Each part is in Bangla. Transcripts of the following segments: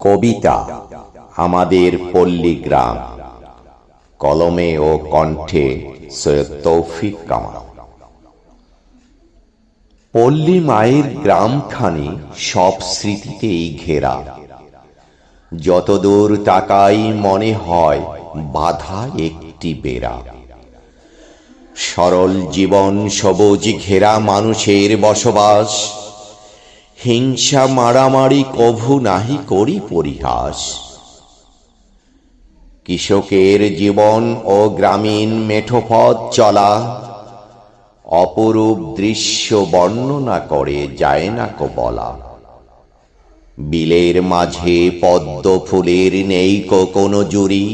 কবিতা আমাদের পল্লীগ্রাম, কলমে ও কণ্ঠে সৈয়দ তৌফিক কামাল। পল্লী মায়ের গ্রামখানি সব স্মৃতিতেই ঘেরা, যতদূর তাকাই মনে হয় বাঁধা একটি বেড়া। সরল জীবন সবুজ ঘেরা মানুষের বসবাস, হিংসা মারামারি কভু নাহি করি পরিহাস। কৃষকের জীবন ও গ্রামীণ মেঠোপথ চলা, অপরূপ দৃশ্য বর্ণনা করে যায় না কো বলা। বিলের মাঝে পদ্ম ফুলের নেই কোনো জুড়ি,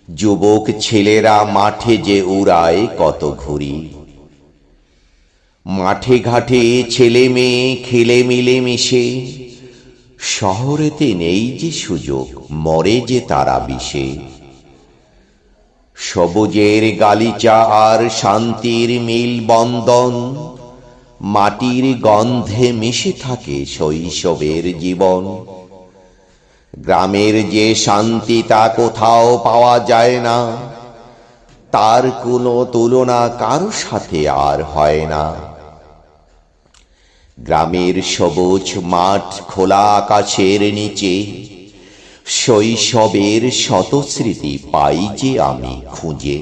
যুবক ছেলেরা মাঠে যে উড়ায় কত ঘুড়ি। মাঠে ঘাটে ছেলে মেয়ে খেলে মিলে মিশে, শহরেতে নেই যে সুযোগ মরে যে তারা বিষে। সবুজের গালিচা আর শান্তির মিল বন্ধন, মাটির গন্ধে মিশে থাকে শৈশবের জীবন। গ্রামের যে শান্তি তা কোথাও পাওয়া যায় না, তার কোনো তুলনা কারো সাথে আর হয় না। গ্রামের সবুজ মাঠ খোলা আকাশের নিচে, শৈশবের শত স্মৃতি পাই যে আমি খুঁজে।